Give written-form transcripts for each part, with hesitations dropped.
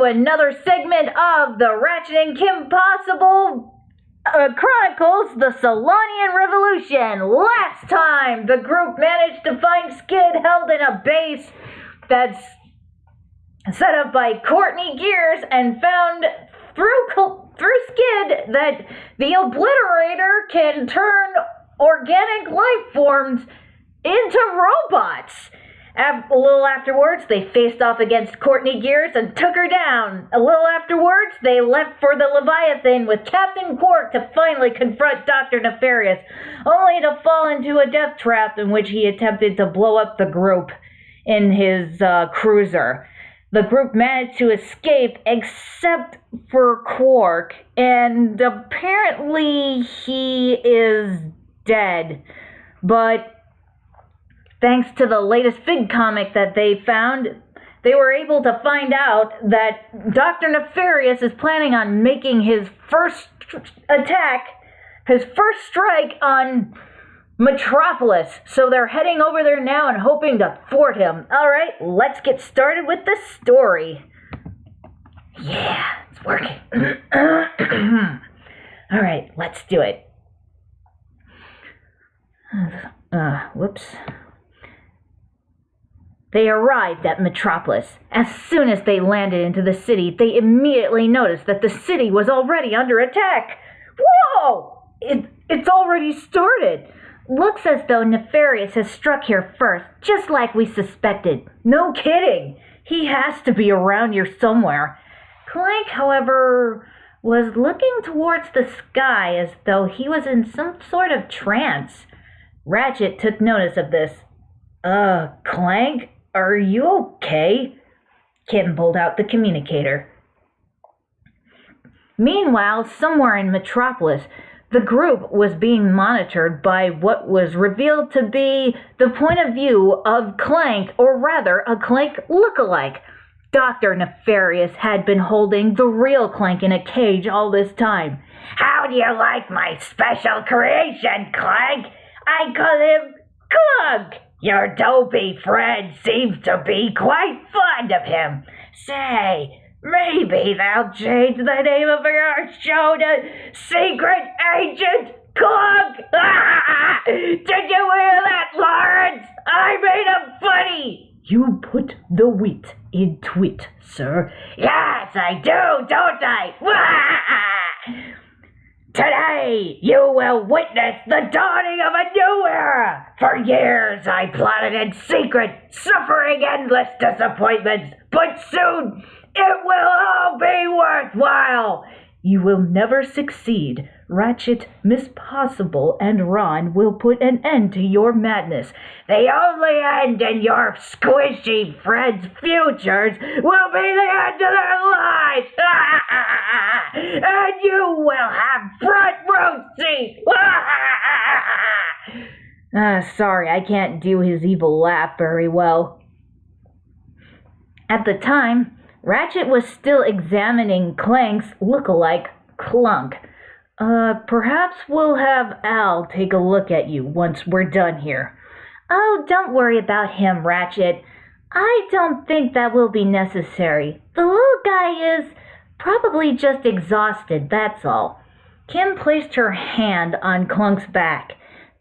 another segment of the Ratchet and Kim Possible Chronicles, the Solanian Revolution. Last time, the group managed to find Skid held in a base that's set up by Courtney Gears and found through Skid that the Obliterator can turn organic life forms into robots. A little afterwards, they faced off against Courtney Gears and took her down. A little afterwards, they left for the Leviathan with Captain Quark to finally confront Dr. Nefarious, only to fall into a death trap in which he attempted to blow up the group in his cruiser. The group managed to escape except for Quark, and apparently he is dead. But thanks to the latest Vid-comic that they found, they were able to find out that Dr. Nefarious is planning on making his first attack, his first strike on Metropolis. So they're heading over there now and hoping to thwart him. Alright, let's get started with the story. Yeah, it's working. Alright, let's do it. Whoops. They arrived at Metropolis. As soon as they landed into the city, they immediately noticed that the city was already under attack. Whoa! It's already started. Looks as though Nefarious has struck here first, just like we suspected. No kidding. He has to be around here somewhere. Clank, however, was looking towards the sky as though he was in some sort of trance. Ratchet took notice of this. Clank? Are you okay? Kim pulled out the communicator. Meanwhile, somewhere in Metropolis, the group was being monitored by what was revealed to be the point of view of Clank, or rather, a Clank lookalike. Dr. Nefarious had been holding the real Clank in a cage all this time. How do you like my special creation, Clank? I call him Clunk. Your dopey friend seems to be quite fond of him. Say, maybe they'll change the name of your show to Secret Agent Clunk. Did you hear that, Lawrence? I made him funny. You put the wheat in tweet, sir. Yes, I do, don't I? Today, you will witness the dawning of a new era. For years, I plotted in secret, suffering endless disappointments, but soon, it will all be worthwhile. You will never succeed. Ratchet, Miss Possible, and Ron will put an end to your madness. The only end in your squishy friends' futures will be the end of their lives. And you will have front row seat. Sorry, I can't do his evil laugh very well. At the time, Ratchet was still examining Clank's lookalike, Clunk. Perhaps we'll have Al take a look at you once we're done here. Oh, don't worry about him, Ratchet. I don't think that will be necessary. The little guy is probably just exhausted, that's all. Kim placed her hand on Clunk's back.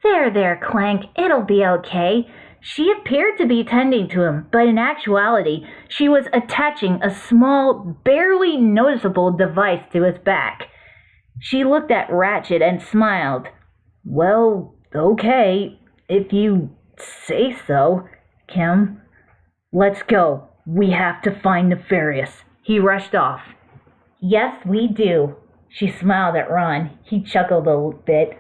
There, Clank, it'll be okay. She appeared to be tending to him, but in actuality, she was attaching a small, barely noticeable device to his back. She looked at Ratchet and smiled. Well, okay, if you say so, Kim. Let's go. We have to find Nefarious. He rushed off. Yes, we do. She smiled at Ron. He chuckled a bit.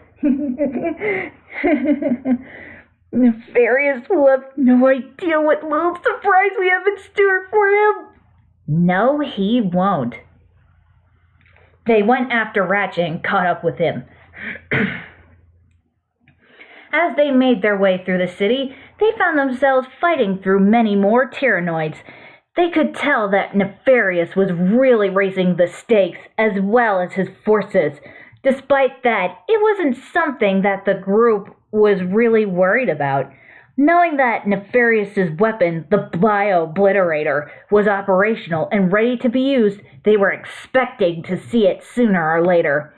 Nefarious will have no idea what little surprise we have in store for him. No, he won't. They went after Ratchet and caught up with him. As they made their way through the city, they found themselves fighting through many more Tyrannoids. They could tell that Nefarious was really raising the stakes as well as his forces. Despite that, it wasn't something that the group was really worried about. Knowing that Nefarious's weapon, the Bio-Obliterator, was operational and ready to be used, they were expecting to see it sooner or later.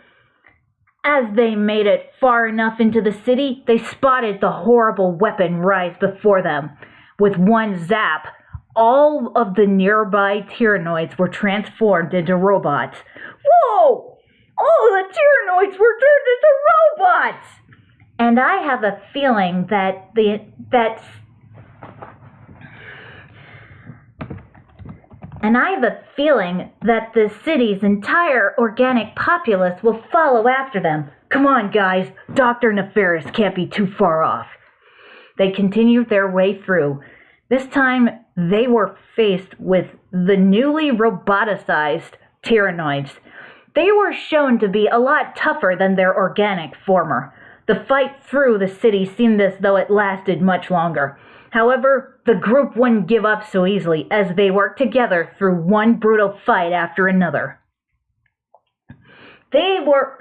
As they made it far enough into the city, they spotted the horrible weapon rise before them. With one zap, all of the nearby Tyrannoids were transformed into robots. Whoa! All the Tyrannoids were turned into robots! And I have a feeling that the city's entire organic populace will follow after them. Come on, guys. Dr. Nefarious can't be too far off. They continued their way through. This time, they were faced with the newly roboticized Tyrannoids. They were shown to be a lot tougher than their organic former. The fight through the city seemed as though it lasted much longer. However, the group wouldn't give up so easily as they worked together through one brutal fight after another. They were...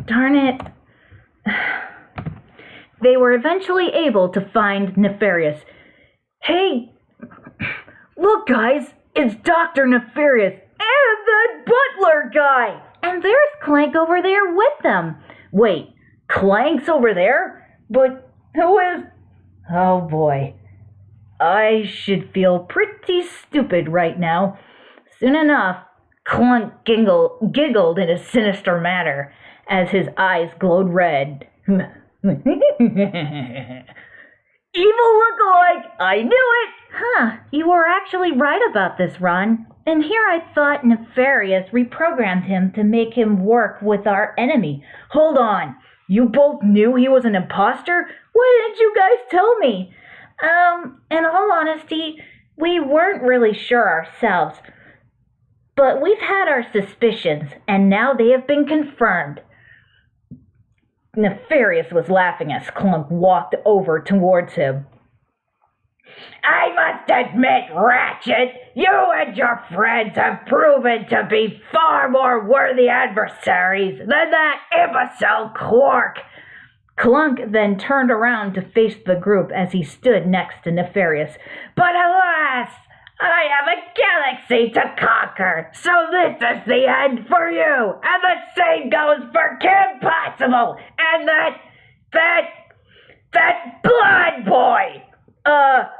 Darn it. They were eventually able to find Nefarious. Hey, look guys, it's Dr. Nefarious and the butler guy! And there's Clank over there with them. Wait, Clank's over there? But who is... Oh boy. I should feel pretty stupid right now. Soon enough, Clank giggled in a sinister manner as his eyes glowed red. Evil lookalike! I knew it! Huh, you were actually right about this, Ron. And here I thought Nefarious reprogrammed him to make him work with our enemy. Hold on, you both knew he was an imposter? Why didn't you guys tell me? In all honesty, we weren't really sure ourselves. But we've had our suspicions, and now they have been confirmed. Nefarious was laughing as Clunk walked over towards him. I must admit, Ratchet, you and your friends have proven to be far more worthy adversaries than that imbecile Quark. Clunk then turned around to face the group as he stood next to Nefarious. But alas, I have a galaxy to conquer, so this is the end for you, and the same goes for Kim Possible, and that blood boy.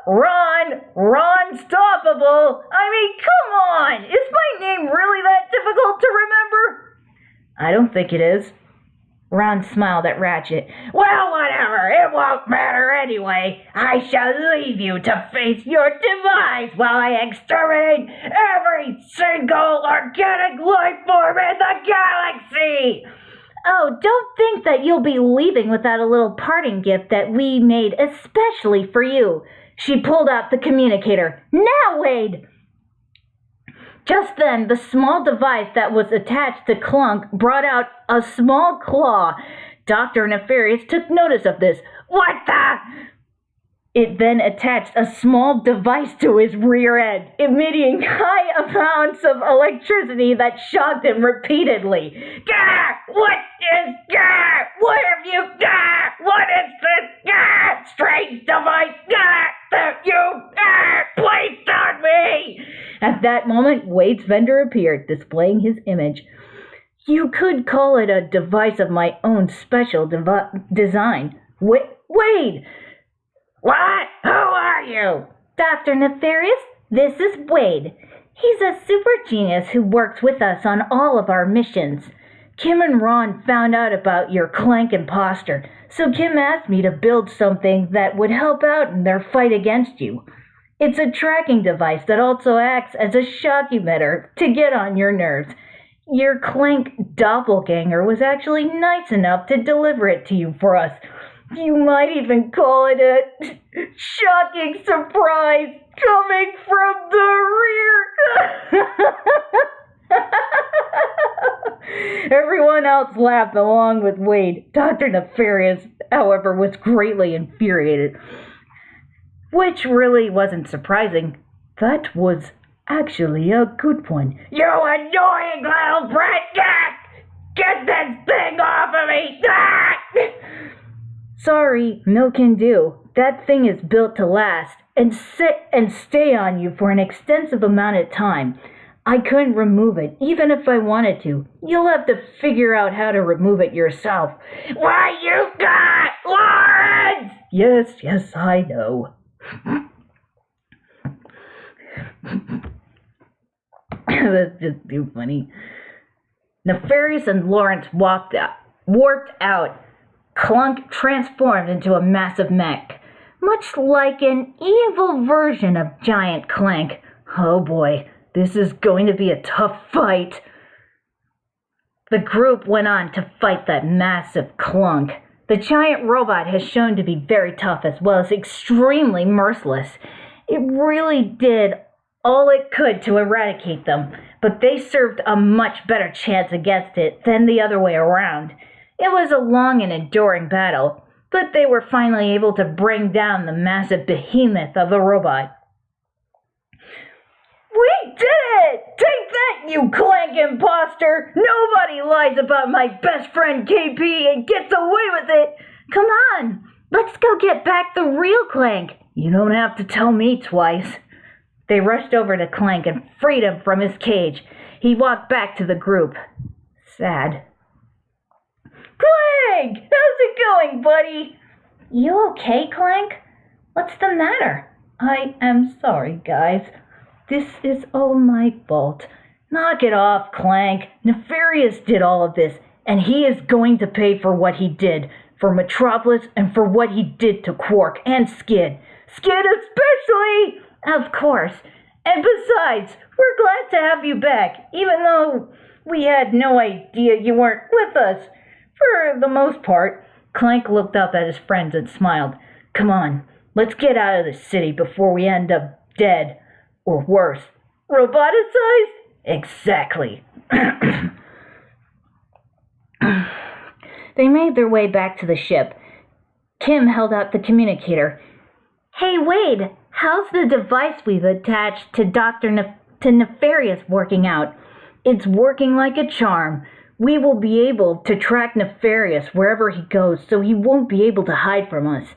Ron Stoppable. I mean, come on, is my name really that difficult to remember? I don't think it is. Ron smiled at Ratchet. Well, whatever, it won't matter anyway. I shall leave you to face your demise while I exterminate every single organic life form in the galaxy! Oh, don't think that you'll be leaving without a little parting gift that we made especially for you. She pulled out the communicator. Now, Wade! Just then, the small device that was attached to Clunk brought out a small claw. Dr. Nefarious took notice of this. What the? It then attached a small device to his rear end, emitting high amounts of electricity that shocked him repeatedly. Gah! What is Gah? What have you Gah? What is this Gah? Strange device Gah that you placed on me? At that moment, Wade's vendor appeared, displaying his image. You could call it a device of my own special design. Wade! What? Who are you? Dr. Nefarious, this is Wade. He's a super genius who works with us on all of our missions. Kim and Ron found out about your Clank imposter, so Kim asked me to build something that would help out in their fight against you. It's a tracking device that also acts as a shock emitter to get on your nerves. Your Clank doppelganger was actually nice enough to deliver it to you for us. You might even call it a shocking surprise coming from the rear. Everyone else laughed along with Wade. Dr. Nefarious, however, was greatly infuriated. Which really wasn't surprising. That was actually a good one. You annoying little brat! Get this thing off of me! Sorry, no can do. That thing is built to last and sit and stay on you for an extensive amount of time. I couldn't remove it, even if I wanted to. You'll have to figure out how to remove it yourself. Why, you got Lawrence! Yes, I know. That's just too funny. Nefarious and Lawrence warped out. Clunk transformed into a massive mech, much like an evil version of Giant Clank. Oh boy, this is going to be a tough fight. The group went on to fight that massive Clunk. The giant robot has shown to be very tough as well as extremely merciless. It really did all it could to eradicate them, but they served a much better chance against it than the other way around. It was a long and enduring battle, but they were finally able to bring down the massive behemoth of a robot. We did it! Take that, you Clank imposter! Nobody lies about my best friend KP and gets away with it! Come on, let's go get back the real Clank. You don't have to tell me twice. They rushed over to Clank and freed him from his cage. He walked back to the group. Sad. Clank! How's it going, buddy? You okay, Clank? What's the matter? I am sorry, guys. This is all my fault. Knock it off, Clank. Nefarious did all of this, and he is going to pay for what he did, for Metropolis and for what he did to Quark and Skid. Skid especially! Of course. And besides, we're glad to have you back, even though we had no idea you weren't with us. For the most part. Clank looked up at his friends and smiled. Come on, let's get out of the city before we end up dead. Or worse. Roboticized? Exactly. They made their way back to the ship. Kim held out the communicator. Hey, Wade, how's the device we've attached to to Nefarious working out? It's working like a charm. We will be able to track Nefarious wherever he goes, so he won't be able to hide from us.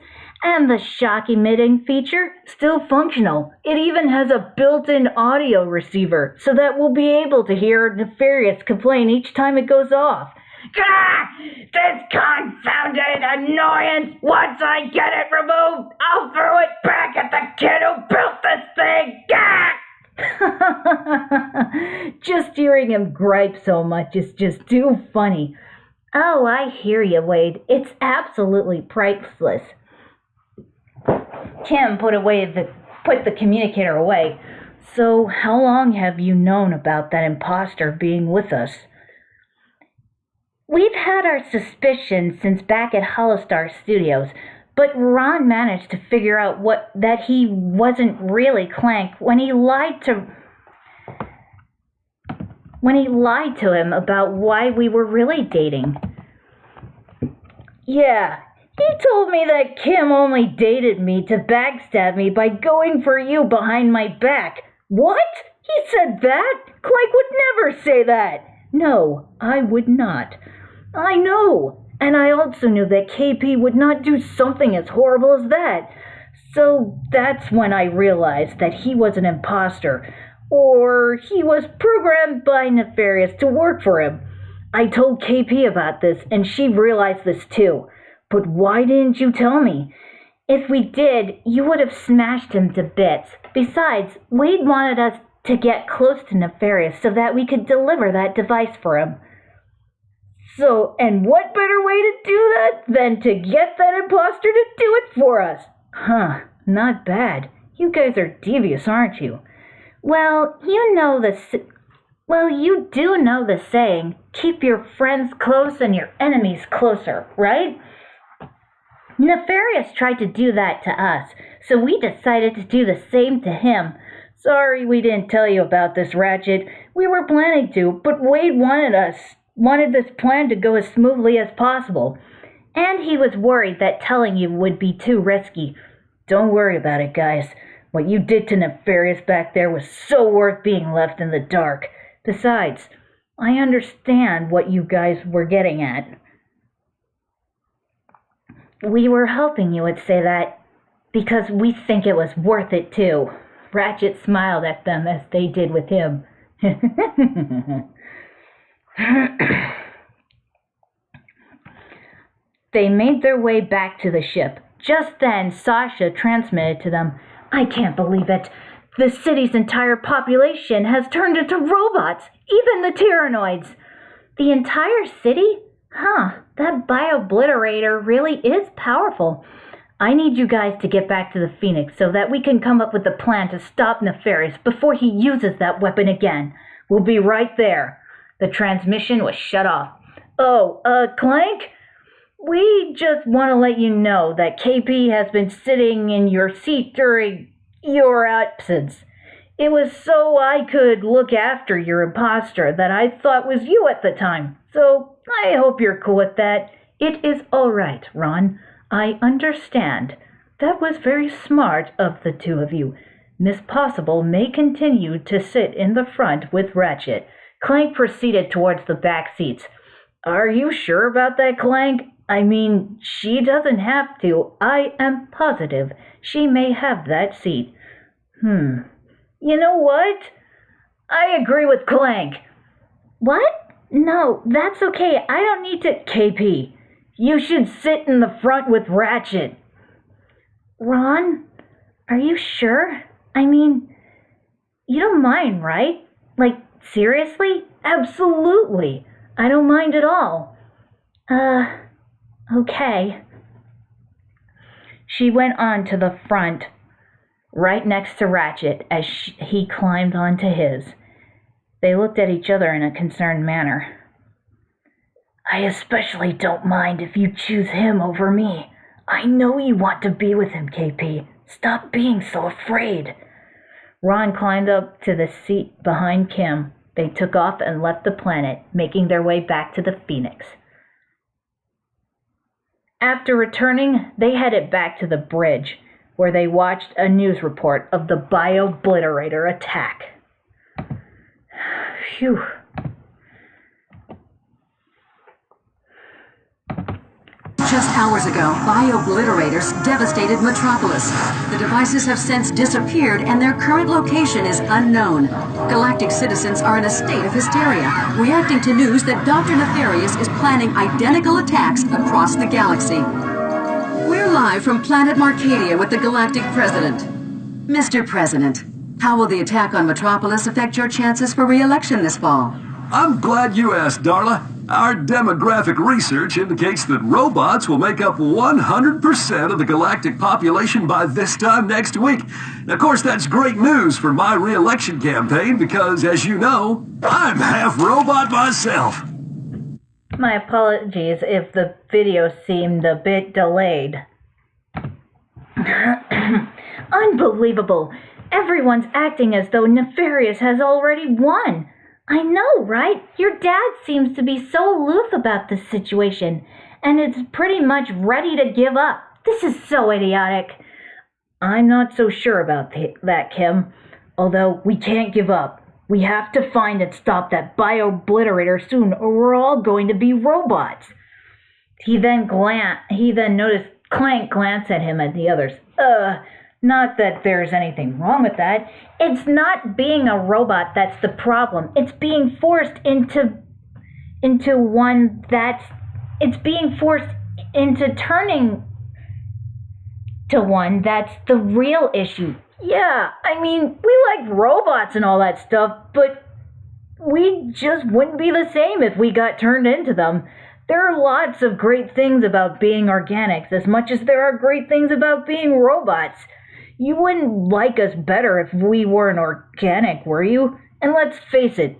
And the shock emitting feature, still functional. It even has a built-in audio receiver, so that we'll be able to hear Nefarious complain each time it goes off. Gah! This confounded annoyance! Once I get it removed, I'll throw it back at the kid who built this thing! Gah! Just hearing him gripe so much is just too funny. Oh, I hear you, Wade. It's absolutely priceless. Kim put the communicator away. So, how long have you known about that imposter being with us? We've had our suspicions since back at Holostar Studios, but Ron managed to figure out that he wasn't really Clank when he lied to him about why we were really dating. Yeah, he told me that Kim only dated me to backstab me by going for you behind my back. What? He said that? Clank would never say that. No, I would not. I know. And I also knew that KP would not do something as horrible as that. So that's when I realized that he was an imposter. Or he was programmed by Nefarious to work for him. I told KP about this, and she realized this too. But why didn't you tell me? If we did, you would have smashed him to bits. Besides, Wade wanted us to get close to Nefarious so that we could deliver that device for him. So, and what better way to do that than to get that imposter to do it for us? Huh, not bad. You guys are devious, aren't you? Well, you do know the saying, keep your friends close and your enemies closer, right? Nefarious tried to do that to us, so we decided to do the same to him. Sorry we didn't tell you about this, Ratchet. We were planning to, but Wade wanted this plan to go as smoothly as possible. And he was worried that telling you would be too risky. Don't worry about it, guys. What you did to Nefarious back there was so worth being left in the dark. Besides, I understand what you guys were getting at. We were hoping you would say that, because we think it was worth it too. Ratchet smiled at them as they did with him. They made their way back to the ship. Just then, Sasha transmitted to them, "I can't believe it. The city's entire population has turned into robots, even the Tyrannoids." "The entire city? Huh, that bio-obliterator really is powerful. I need you guys to get back to the Phoenix so that we can come up with a plan to stop Nefarious before he uses that weapon again. We'll be right there." The transmission was shut off. "Oh, Clank? We just want to let you know that KP has been sitting in your seat during your absence. It was so I could look after your imposter that I thought was you at the time. So I hope you're cool with that." "It is all right, Ron. I understand. That was very smart of the two of you. Miss Possible may continue to sit in the front with Ratchet." Clank proceeded towards the back seats. "Are you sure about that, Clank? I mean, she doesn't have to. I am positive she may have that seat." You know what? I agree with Clank." "What? No, that's okay. I don't need to." "KP, you should sit in the front with Ratchet." "Ron, are you sure? I mean, you don't mind, right? Like, seriously?" "Absolutely. I don't mind at all." Okay." She went on to the front, right next to Ratchet, as he climbed onto his. They looked at each other in a concerned manner. "I especially don't mind if you choose him over me. I know you want to be with him, KP. Stop being so afraid." Ron climbed up to the seat behind Kim. They took off and left the planet, making their way back to the Phoenix. After returning, they headed back to the bridge, where they watched a news report of the bio-obliterator attack. Phew. Just hours ago, bio-obliterators devastated Metropolis. The devices have since disappeared, and their current location is unknown. Galactic citizens are in a state of hysteria, reacting to news that Dr. Nefarious is planning identical attacks across the galaxy. We're live from planet Marcadia with the Galactic President. Mr. President, how will the attack on Metropolis affect your chances for re-election this fall? I'm glad you asked, Darla. Our demographic research indicates that robots will make up 100% of the galactic population by this time next week. Now, of course, that's great news for my re-election campaign because, as you know, I'm half robot myself. My apologies if the video seemed a bit delayed. Unbelievable. Everyone's acting as though Nefarious has already won. I know, right? Your dad seems to be so aloof about this situation, and it's pretty much ready to give up. This is so idiotic. I'm not so sure about that, Kim. Although we can't give up. We have to find and stop that bio-obliterator soon, or we're all going to be robots. He then noticed Clank glance at him and the others. Not that there's anything wrong with that. It's not being a robot that's the problem. It's being forced into turning to one that's the real issue. Yeah, I mean, we like robots and all that stuff, but we just wouldn't be the same if we got turned into them. There are lots of great things about being organics as much as there are great things about being robots. You wouldn't like us better if we weren't organic, were you? And let's face it,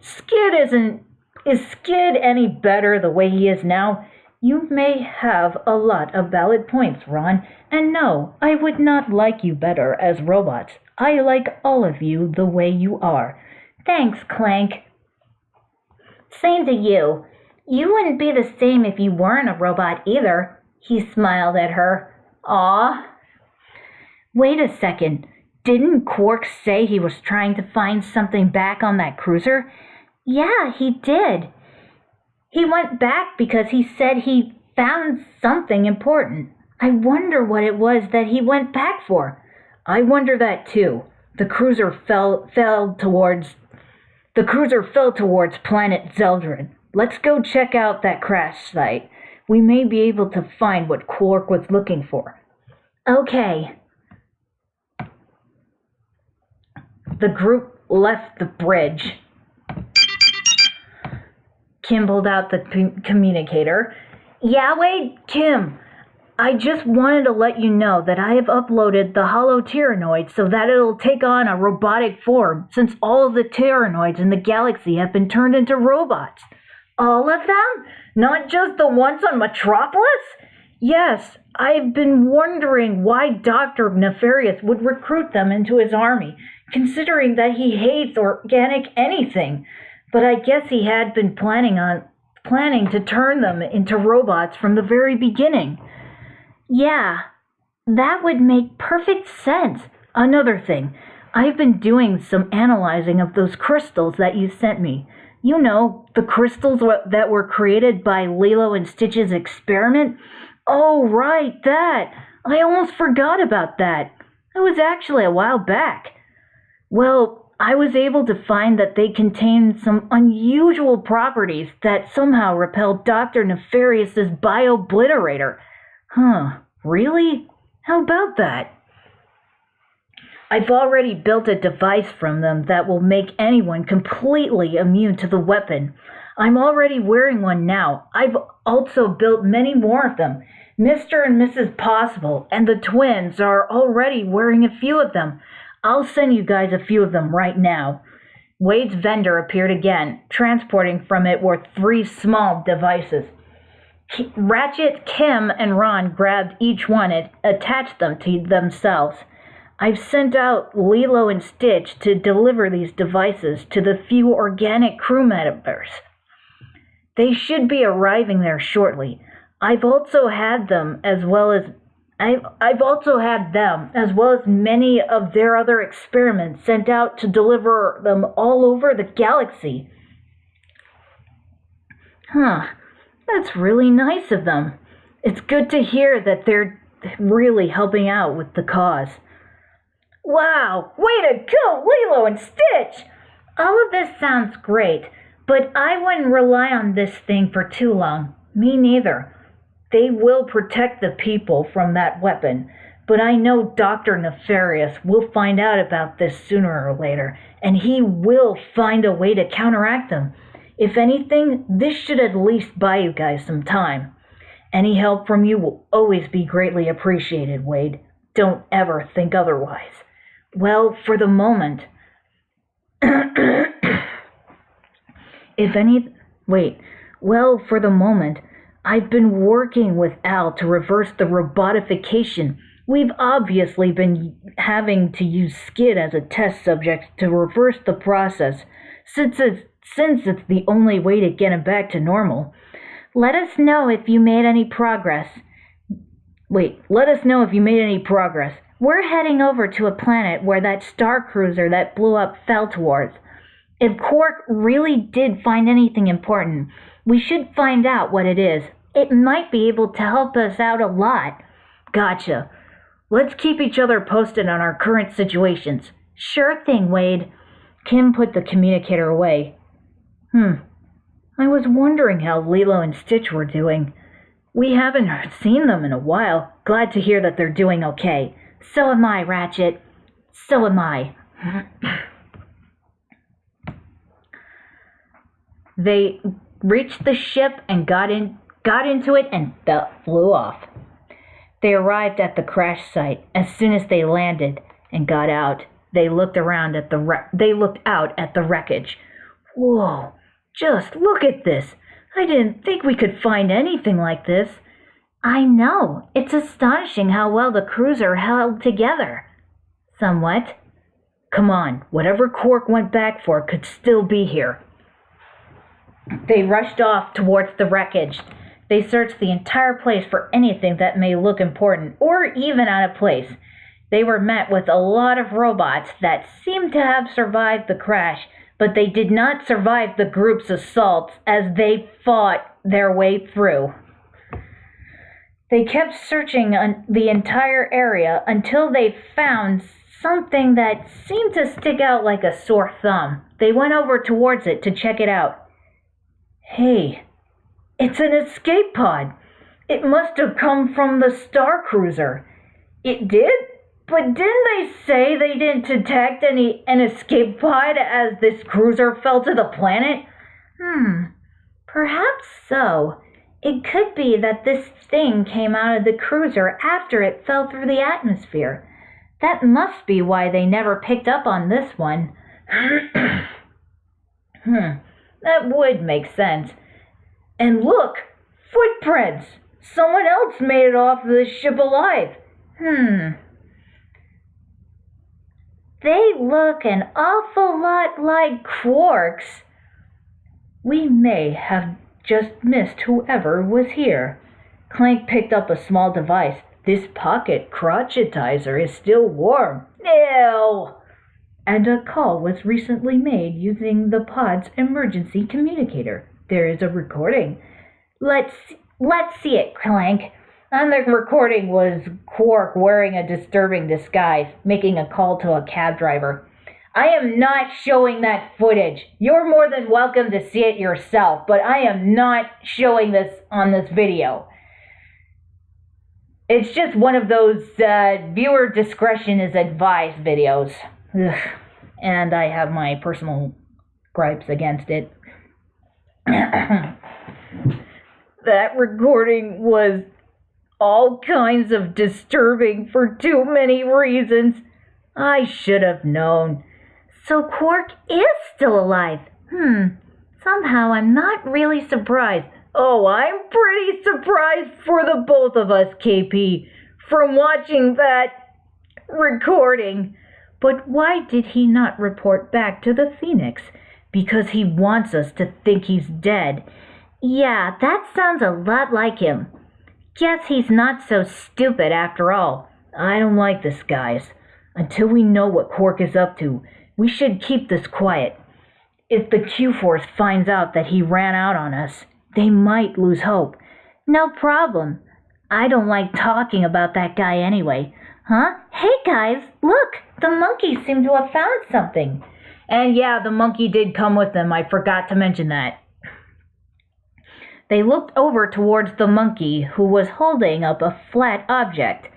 is Skid any better the way he is now? You may have a lot of valid points, Ron, and no, I would not like you better as robots. I like all of you the way you are. Thanks, Clank. Same to you. You wouldn't be the same if you weren't a robot either. He smiled at her. Aw. Wait a second. Didn't Quark say he was trying to find something back on that cruiser? Yeah, he did. He went back because he said he found something important. I wonder what it was that he went back for. I wonder that too. The cruiser fell towards planet Zeldrin. Let's go check out that crash site. We may be able to find what Quark was looking for. Okay. The group left the bridge. Kim pulled out the communicator. Yeah, Wade? Kim, I just wanted to let you know that I have uploaded the holotyranoid so that it'll take on a robotic form, since all of the Tyrannoids in the galaxy have been turned into robots. All of them? Not just the ones on Metropolis? Yes, I've been wondering why Dr. Nefarious would recruit them into his army, considering that he hates organic anything. But I guess he had been planning to turn them into robots from the very beginning. Yeah, that would make perfect sense. Another thing, I've been doing some analyzing of those crystals that you sent me. You know, the crystals that were created by Lilo and Stitch's experiment? Oh, right, that. I almost forgot about that. It was actually a while back. Well, I was able to find that they contained some unusual properties that somehow repelled Dr. Nefarious's bio-obliterator. Huh, really? How about that? I've already built a device from them that will make anyone completely immune to the weapon. I'm already wearing one now. I've also built many more of them. Mr. and Mrs. Possible and the twins are already wearing a few of them. I'll send you guys a few of them right now. Wade's vendor appeared again. Transporting from it were 3 small devices. Ratchet, Kim, and Ron grabbed each one and attached them to themselves. I've sent out Lilo and Stitch to deliver these devices to the few organic crew members. They should be arriving there shortly. I've also had them as well as many of their other experiments sent out to deliver them all over the galaxy. Huh, that's really nice of them. It's good to hear that they're really helping out with the cause. Wow, way to go, Lilo and Stitch! All of this sounds great, but I wouldn't rely on this thing for too long. Me neither. They will protect the people from that weapon, but I know Dr. Nefarious will find out about this sooner or later, and he will find a way to counteract them. If anything, this should at least buy you guys some time. Any help from you will always be greatly appreciated, Wade. Don't ever think otherwise. Well, for the moment... for the moment, I've been working with Al to reverse the robotification. We've obviously been having to use Skid as a test subject to reverse the process, since it's the only way to get him back to normal. Let us know if you made any progress. We're heading over to a planet where that star cruiser that blew up fell towards. If Quark really did find anything important, we should find out what it is. It might be able to help us out a lot. Gotcha. Let's keep each other posted on our current situations. Sure thing, Wade. Kim put the communicator away. I was wondering how Lilo and Stitch were doing. We haven't seen them in a while. Glad to hear that they're doing okay. So am I, Ratchet. So am I. They reached the ship and got into it and flew off. They arrived at the crash site. As soon as they landed and got out, they looked out at the wreckage. Whoa, just look at this. I didn't think we could find anything like this. I know. It's astonishing how well the cruiser held together. Somewhat. Come on, whatever Quark went back for could still be here. They rushed off towards the wreckage. They searched the entire place for anything that may look important or even out of place. They were met with a lot of robots that seemed to have survived the crash, but they did not survive the group's assaults as they fought their way through. They kept searching the entire area until they found something that seemed to stick out like a sore thumb. They went over towards it to check it out. Hey, it's an escape pod. It must have come from the Star Cruiser. It did? But didn't they say they didn't detect an escape pod as this cruiser fell to the planet? Perhaps so. It could be that this thing came out of the cruiser after it fell through the atmosphere. That must be why they never picked up on this one. That would make sense. And look, footprints! Someone else made it off of the ship alive. They look an awful lot like Quarks. We may have just missed whoever was here. Clank picked up a small device. This pocket crotchetizer is still warm. Ew! And a call was recently made using the pod's emergency communicator. There is a recording. Let's see it, Clank. On the recording was Quark wearing a disturbing disguise, making a call to a cab driver. I am not showing that footage. You're more than welcome to see it yourself, but I am not showing this on this video. It's just one of those viewer discretion is advised videos. Ugh. And I have my personal gripes against it. That recording was all kinds of disturbing for too many reasons. I should have known. So Quark is still alive. Somehow I'm not really surprised. Oh, I'm pretty surprised for the both of us, KP, from watching that recording. But why did he not report back to the Phoenix? Because he wants us to think he's dead. Yeah, that sounds a lot like him. Guess he's not so stupid after all. I don't like this, guys. Until we know what Quark is up to, we should keep this quiet. If the Q-Force finds out that he ran out on us, they might lose hope. No problem. I don't like talking about that guy anyway. Huh? Hey guys, look! The monkeys seem to have found something. And yeah, the monkey did come with them. I forgot to mention that. They looked over towards the monkey, who was holding up a flat object.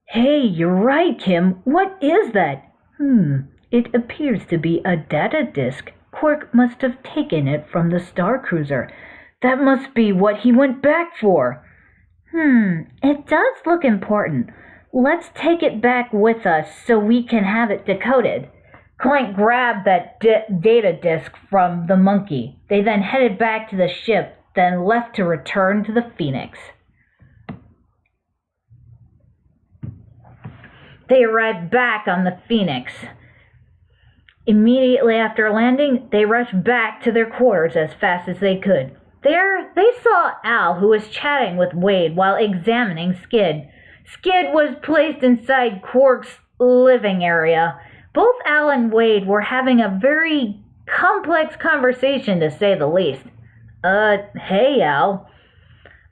Hey, you're right, Kim. What is that? It appears to be a data disk. Quark must have taken it from the Star Cruiser. That must be what he went back for. It does look important. Let's take it back with us so we can have it decoded. Clank grabbed that data disk from the monkey. They then headed back to the ship, then left to return to the Phoenix. They arrived back on the Phoenix. Immediately after landing, they rushed back to their quarters as fast as they could. There, they saw Al, who was chatting with Wade while examining Skid. Skid was placed inside Quark's living area. Both Al and Wade were having a very complex conversation, to say the least. Hey, Al.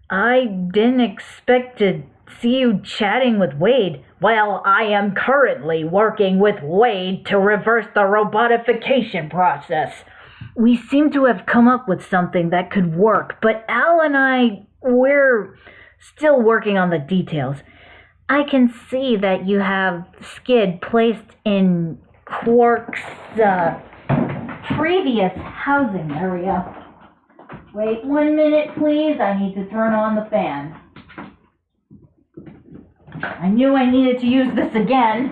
I didn't expect to see you chatting with Wade. Well, I am currently working with Wade to reverse the robotification process. We seem to have come up with something that could work, but Al and we're still working on the details. I can see that you have Skid placed in Quark's previous housing area. Wait 1 minute, please. I need to turn on the fan. I knew I needed to use this again.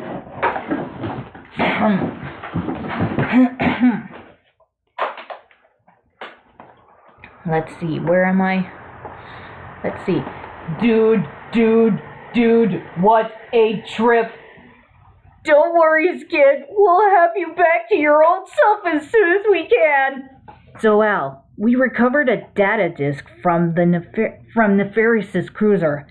Let's see, where am I? Let's see. Dude, what a trip. Don't worry, Skid. We'll have you back to your old self as soon as we can. So, Al, we recovered a data disk from Nefarious's cruiser.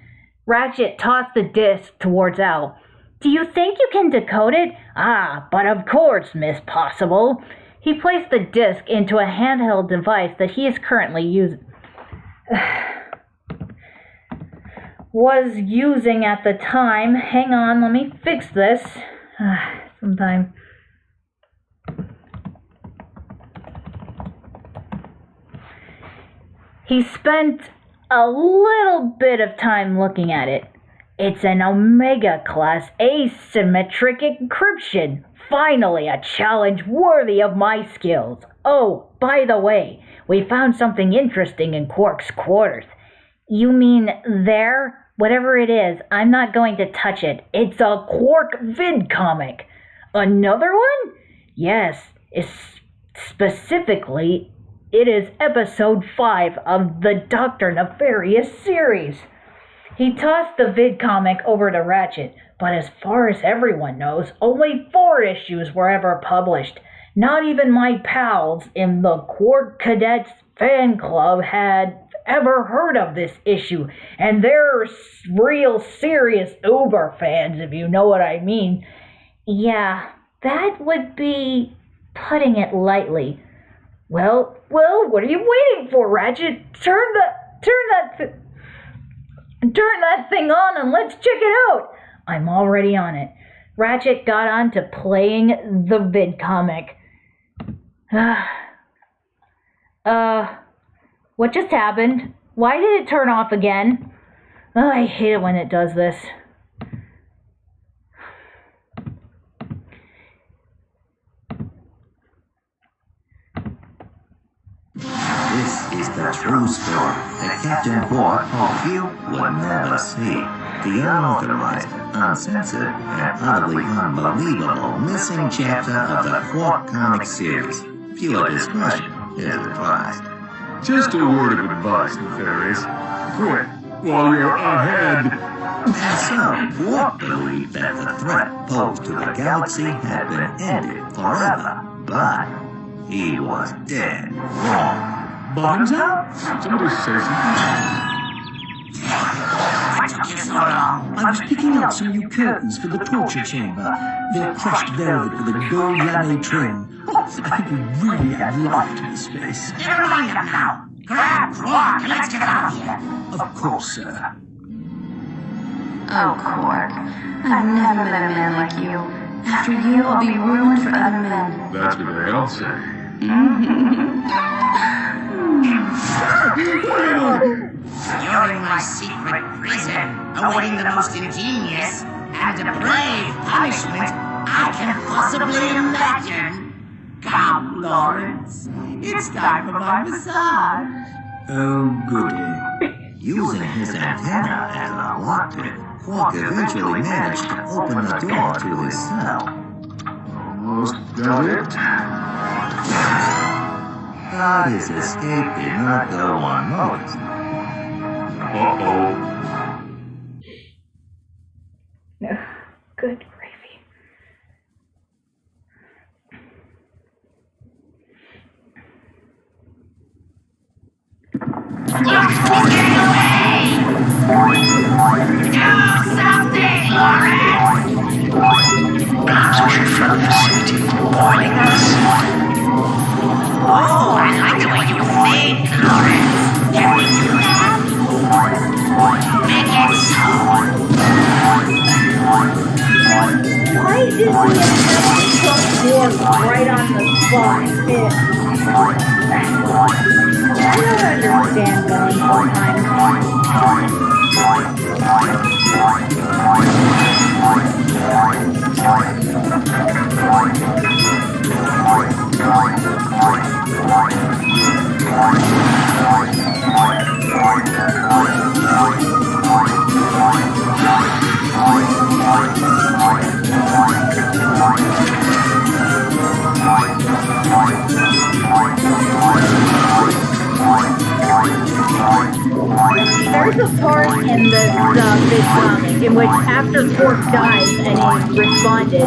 Ratchet tossed the disk towards Al. Do you think you can decode it? But of course, Miss Possible. He placed the disk into a handheld device that he is currently using. was using at the time. Hang on, let me fix this. Sometime. He spent a little bit of time looking at it. It's an Omega class asymmetric encryption. Finally, a challenge worthy of my skills. Oh, by the way, we found something interesting in Quark's quarters. You mean there? Whatever it is, I'm not going to touch it. It's a Quark Vid-comic. Another one? Yes, specifically, it is episode 5 of the Dr. Nefarious series. He tossed the Vid-comic over to Ratchet, but as far as everyone knows, only 4 issues were ever published. Not even my pals in the Quark Cadets fan club had ever heard of this issue, and they're real serious Uber fans, if you know what I mean. Yeah, that would be putting it lightly. Well, what are you waiting for, Ratchet? Turn that thing on and let's check it out. I'm already on it. Ratchet got on to playing the Vid-comic. What just happened? Why did it turn off again? Oh, I hate it when it does this. This is the true story that Captain Borg hoped you would never see. The unauthorized, uncensored, and utterly unbelievable missing chapter of the Quark comic series. Pure discretion is advised. Just a word of advice, Nefarious. Quit while you're ahead. And so, Quark believed that the threat posed to the galaxy had been ended forever, but he was dead wrong. Bottoms out? Somebody say something. Why took you so long? I was picking up some new curtains for the torture chamber. They're crushed velvet with a gold lame trim. I think we really have light in the space. Never mind them now. Grab Quark and let's get out of here. Of course, sir. Oh, Quark. I've never met a man like you. After you, I'll be ruined for other men. That's what they all say. You're in my secret prison, awaiting the most ingenious and depraved punishment I can possibly imagine. Come, Lawrence. It's time for my massage. Oh, goody. Using his antenna as a lockpick, Quark eventually managed to open the door to his cell. Almost got it. But his escape did not go unnoticed. Uh-oh. Good gravy. Perhaps we should flood the city for boiling us. Oh, I like the way you think, Lawrence. Can we do that? Make it so. Why did we have to Quark right on the spot? I don't understand them sometimes. There's a part in the Vid-comic in which after Quark dies and he's responded,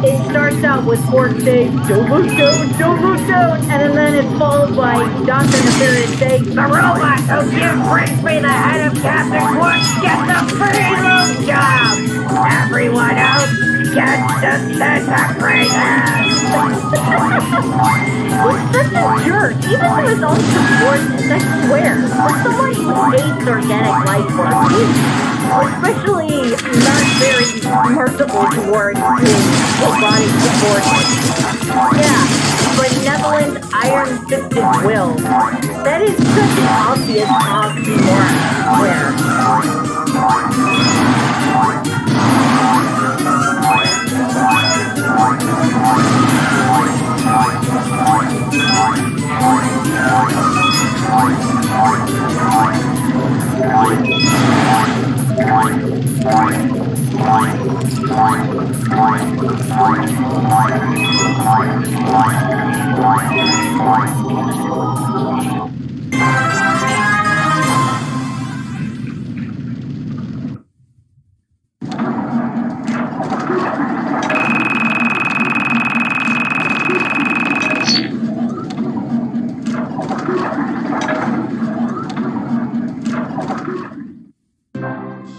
it starts out with Quark saying, "Don't look down," and then it's followed by Dr. Nefarious saying, "The robot who brings me the head of Captain Quark gets the payload job. Everyone else, He's such a jerk, even to his own subordinates, I swear. For someone who hates organic life forms, he's especially not very merciful towards his robotic subordinates. Yeah, benevolent, iron-fisted will. That is such an obvious oxymoron, I swear.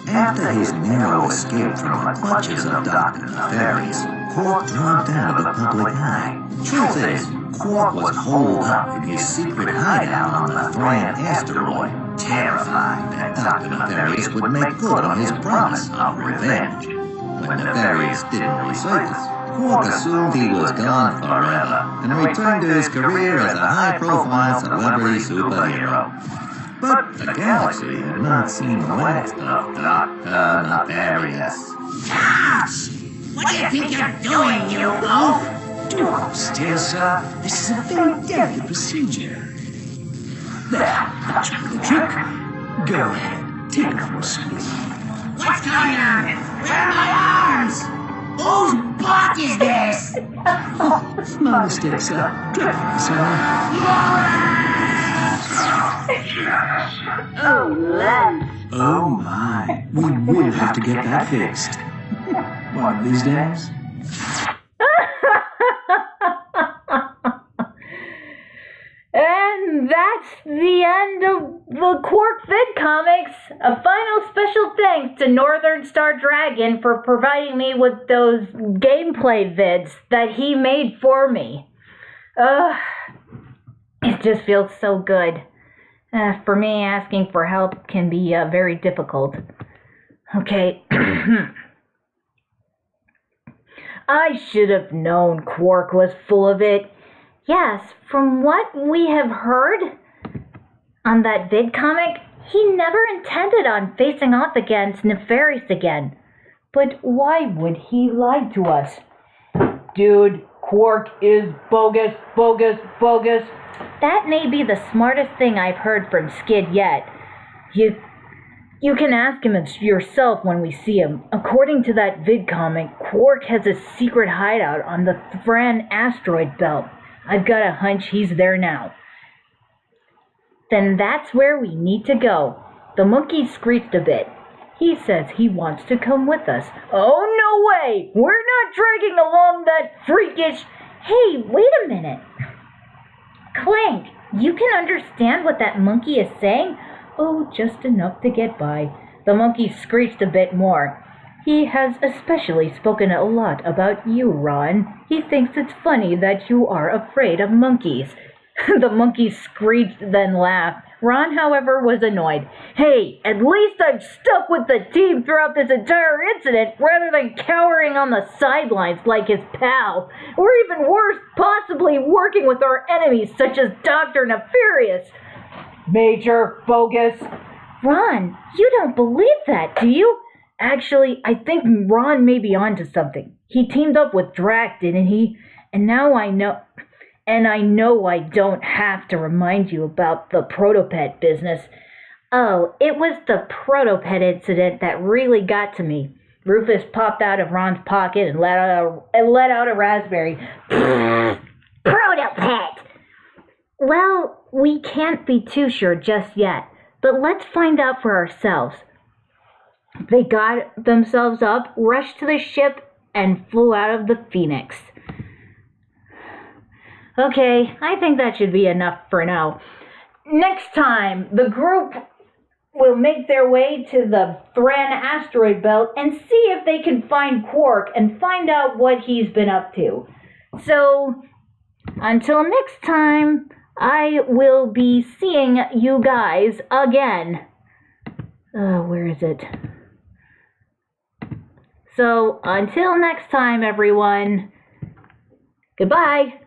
After his narrow escape from the clutches of Dr. Nefarious, Quark dropped out of the public eye. Truth is, Quark was holed up in his secret hideout on the Thran asteroid, terrified that Dr. Nefarious would make good on his promise of revenge. When Nefarious didn't resurface, Quark assumed he was gone forever and returned to his career as a high-profile celebrity superhero. But the galaxy had not seen the last of Dr. Nefarious. Gosh! What do you think you're doing, you oaf? Do upstairs, sir. This is a very delicate procedure. There, that's the trick. Go ahead, take a full squeeze. What's going on? Where are my arms? Whose block is this? My mistake, sir. Dreadful, sir. Oh, Len. Oh my, we will have to get that fixed. One of these days. And that's the end of the Quark Vid-comics. A final special thanks to Northern Star Dragon for providing me with those gameplay vids that he made for me. It just feels so good. For me, asking for help can be very difficult. Okay. I should have known Quark was full of it. Yes, from what we have heard on that vid-comic, he never intended on facing off against Nefarious again. But why would he lie to us? Dude, Quark is bogus, bogus, bogus. That may be the smartest thing I've heard from Skid yet. You can ask him yourself when we see him. According to that vid-comic, Quark has a secret hideout on the Thran asteroid belt. I've got a hunch he's there now. Then that's where we need to go. The monkey screeched a bit. He says he wants to come with us. Oh, no way! We're not dragging along that freakish... Hey, wait a minute. Clank, you can understand what that monkey is saying? Oh, just enough to get by. The monkey screeched a bit more. He has especially spoken a lot about you, Ron. He thinks it's funny that you are afraid of monkeys. The monkey screeched, then laughed. Ron, however, was annoyed. Hey, at least I've stuck with the team throughout this entire incident rather than cowering on the sidelines like his pal. Or even worse, possibly working with our enemies such as Dr. Nefarious. Major bogus. Ron, you don't believe that, do you? Actually, I think Ron may be onto something. He teamed up with Drac, didn't he? And now I know... And I know I don't have to remind you about the protopet business. Oh, it was the protopet incident that really got to me. Rufus popped out of Ron's pocket and let out a raspberry. Protopet! Well, we can't be too sure just yet, but let's find out for ourselves. They got themselves up, rushed to the ship, and flew out of the Phoenix. Okay, I think that should be enough for now. Next time, the group will make their way to the Thran asteroid belt and see if they can find Quark and find out what he's been up to. So, until next time, I will be seeing you guys again. Where is it? So, until next time, everyone, goodbye.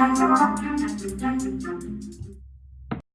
Thank you.